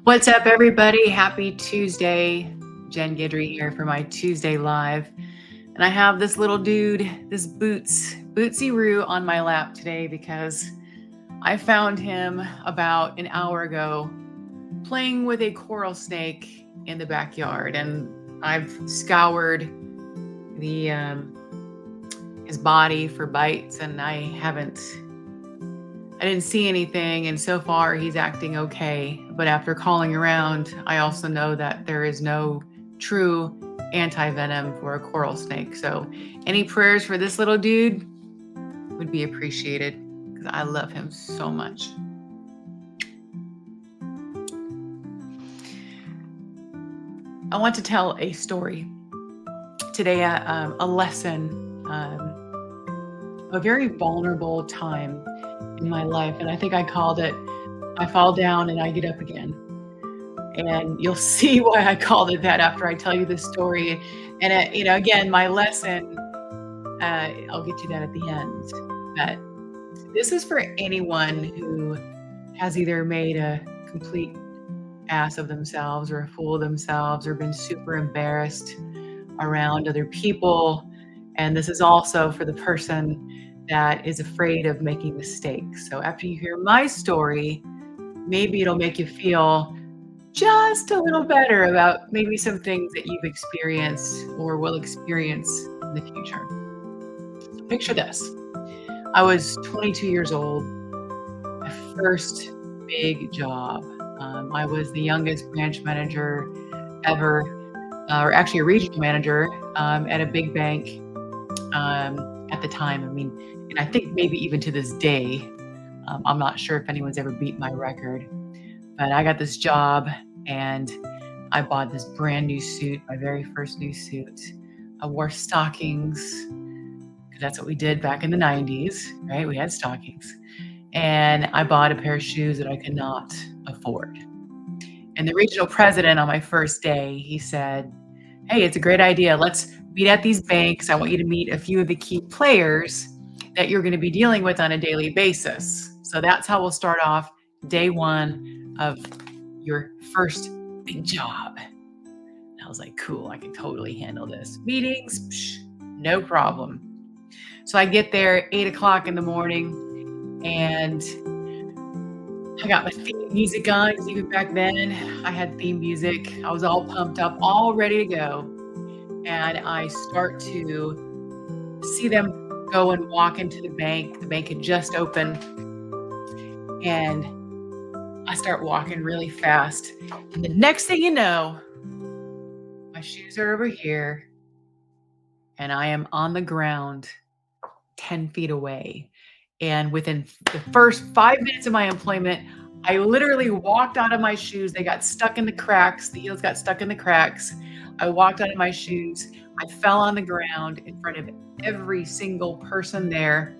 What's up, everybody? Happy Tuesday. Jen Gidry here for my Tuesday Live. And I have this little dude, this Bootsy Roo, on my lap today because I found him about an hour ago playing with a coral snake in the backyard. And I've scoured the his body for bites, and I didn't see anything, and so far he's acting okay. But after calling around, I also know that there is no true anti-venom for a coral snake. So any prayers for this little dude would be appreciated because I love him so much. I want to tell a story today, a lesson, a very vulnerable time in my life. And I think I called it, I fall down and I get up again. And you'll see why I called it that after I tell you this story. And, again, my lesson, I'll get to that at the end. But this is for anyone who has either made a complete ass of themselves or a fool of themselves or been super embarrassed around other people. And this is also for the person that is afraid of making mistakes. So after you hear my story, maybe it'll make you feel just a little better about maybe some things that you've experienced or will experience in the future. So picture this. I was 22 years old, my first big job. I was the youngest branch manager ever, or actually a regional manager at a big bank at the time. I mean, and I think maybe even to this day, I'm not sure if anyone's ever beat my record, but I got this job and I bought this brand new suit, my very first new suit. I wore stockings because that's what we did back in the 90s, right? We had stockings. And I bought a pair of shoes that I could not afford. And the regional president on my first day, he said, "Hey, it's a great idea. Let's meet at these banks. I want you to meet a few of the key players that you're going to be dealing with on a daily basis." So that's how we'll start off day one of your first big job. And I was like, cool, I can totally handle this. Meetings, no problem. So I get there 8:00 in the morning and I got my theme music on because even back then I had theme music. I was all pumped up, all ready to go. And I start to see them go and walk into the bank. The bank had just opened. And I start walking really fast. And the next thing you know, my shoes are over here. And I am on the ground 10 feet away. And within the first 5 minutes of my employment, I literally walked out of my shoes. They got stuck in the cracks. The heels got stuck in the cracks. I walked out of my shoes. I fell on the ground in front of every single person there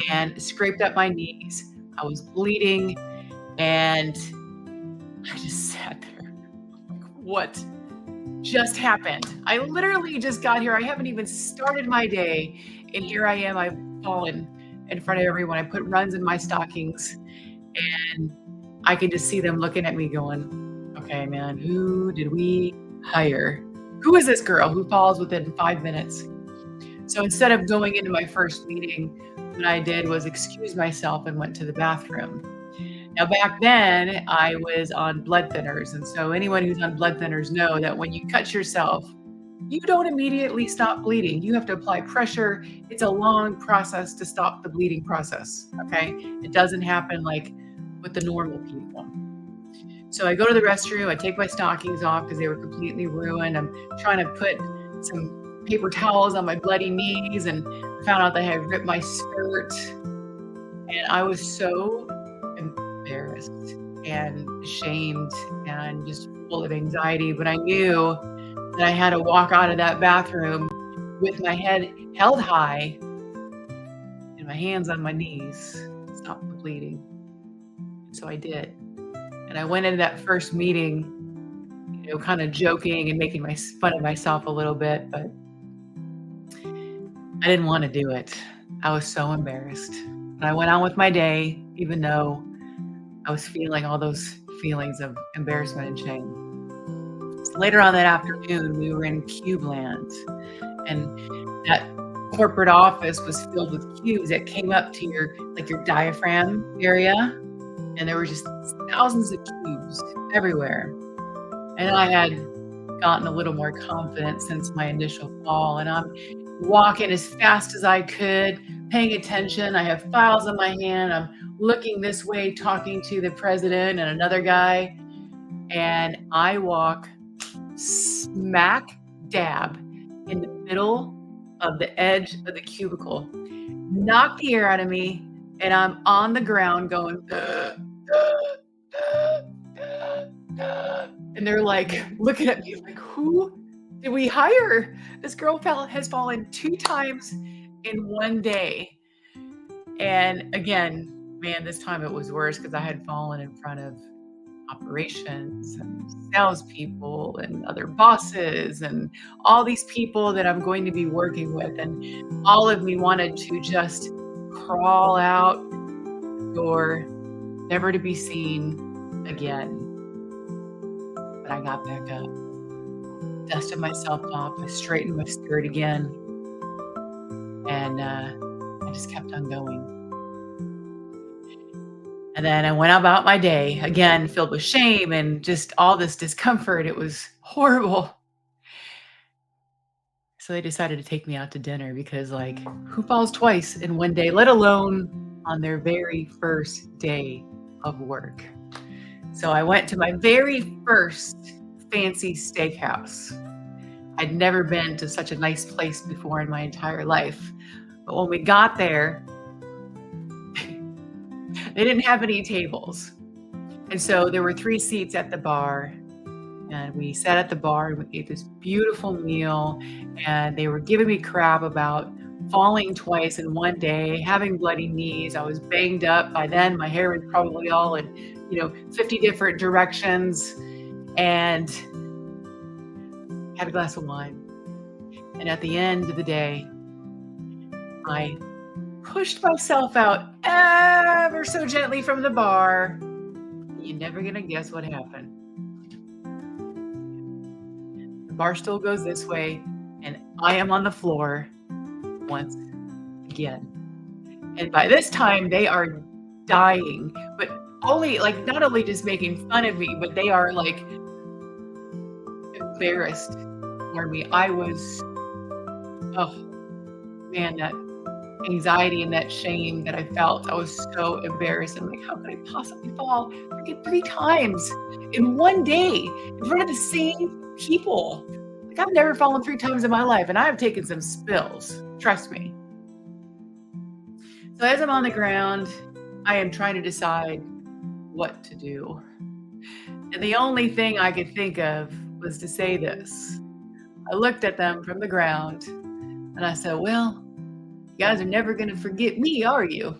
and scraped up my knees. I was bleeding and I just sat there. Like, what just happened? I literally just got here. I haven't even started my day. And here I am. I've fallen in front of everyone. I put runs in my stockings and I can just see them looking at me going, okay, man, who did we hire? Who is this girl who falls within 5 minutes? So instead of going into my first meeting, what I did was excuse myself and went to the bathroom. Now, back then, I was on blood thinners. And so anyone who's on blood thinners know that when you cut yourself, you don't immediately stop bleeding. You have to apply pressure. It's a long process to stop the bleeding process, okay? It doesn't happen like with the normal people. So I go to the restroom. I take my stockings off because they were completely ruined. I'm trying to put some paper towels on my bloody knees and found out that I had ripped my skirt. And I was so embarrassed and ashamed and just full of anxiety. But I knew that I had to walk out of that bathroom with my head held high and my hands on my knees, stop the bleeding. So I did. And I went into that first meeting, kind of joking and making fun of myself a little bit, but I didn't want to do it. I was so embarrassed. But I went on with my day, even though I was feeling all those feelings of embarrassment and shame. So later on that afternoon, we were in Cube Land, and that corporate office was filled with cubes that came up to your like your diaphragm area, and there were just thousands of cubes everywhere. And I had gotten a little more confident since my initial fall, and I'm walking as fast as I could, paying attention. I have files in my hand. I'm looking this way, talking to the president and another guy, and I walk smack dab in the middle of the edge of the cubicle, knock the air out of me, and I'm on the ground going, and they're like looking at me like, who did we hire? This girl has fallen 2 times in one day. And again, man, this time it was worse because I had fallen in front of operations and salespeople and other bosses and all these people that I'm going to be working with. And all of me wanted to just crawl out the door, never to be seen again. But I got back up, dusted myself off, I straightened my skirt again, and I just kept on going. And then I went about my day, again, filled with shame and just all this discomfort. It was horrible. So they decided to take me out to dinner because, like, who falls twice in one day, let alone on their very first day of work? So I went to my very first fancy steakhouse. I'd never been to such a nice place before in my entire life. But when we got there, they didn't have any tables. And so there were 3 seats at the bar, and we sat at the bar and we ate this beautiful meal, and they were giving me crap about falling twice in one day, having bloody knees. I was banged up by then. My hair was probably all in, 50 different directions, and had a glass of wine. And at the end of the day, I pushed myself out ever so gently from the bar. You're never gonna guess what happened. The bar stool goes this way, and I am on the floor once again. And by this time, they are dying, but not only just making fun of me, but they are like embarrassed for me. I was, oh man, that anxiety and that shame that I felt. I was so embarrassed. I'm like, how could I possibly fall freaking 3 times in one day in front of the same people? Like, I've never fallen 3 times in my life, and I've taken some spills. Trust me. So as I'm on the ground, I am trying to decide what to do. And the only thing I could think of was to say this. I looked at them from the ground and I said, well, you guys are never going to forget me, are you?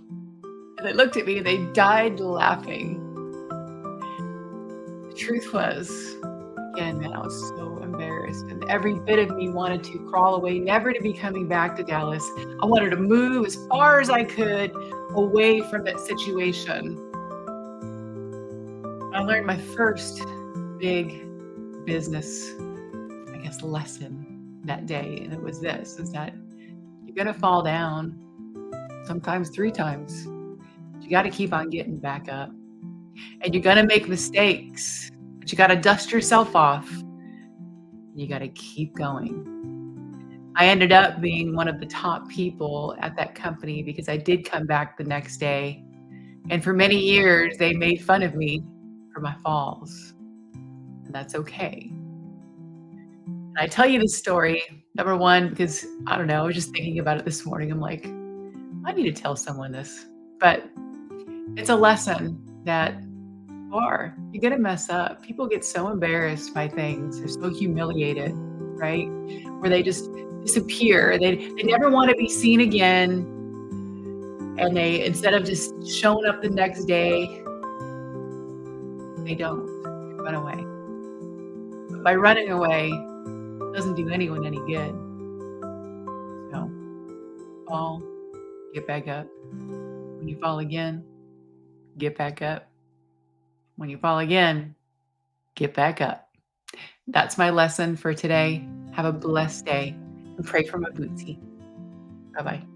And they looked at me and they died laughing. The truth was, again, man, I was so embarrassed. And every bit of me wanted to crawl away, never to be coming back to Dallas. I wanted to move as far as I could away from that situation. I learned my first big business, lesson that day. And it was this, is that you're going to fall down, sometimes 3 times. You got to keep on getting back up. And you're going to make mistakes, but you got to dust yourself off. You got to keep going. I ended up being one of the top people at that company because I did come back the next day. And for many years, they made fun of me for my falls. And that's okay. And I tell you this story, number one, because I don't know, I was just thinking about it this morning. I'm like, I need to tell someone this. But it's a lesson that you're going to mess up. People get so embarrassed by things. They're so humiliated, right? Where they just disappear. They never want to be seen again. And they, instead of just showing up the next day, they don't. They run away. But by running away, it doesn't do anyone any good. So, fall, get back up. When you fall again, get back up. When you fall again, get back up. That's my lesson for today. Have a blessed day and pray for my bootsy. Bye bye.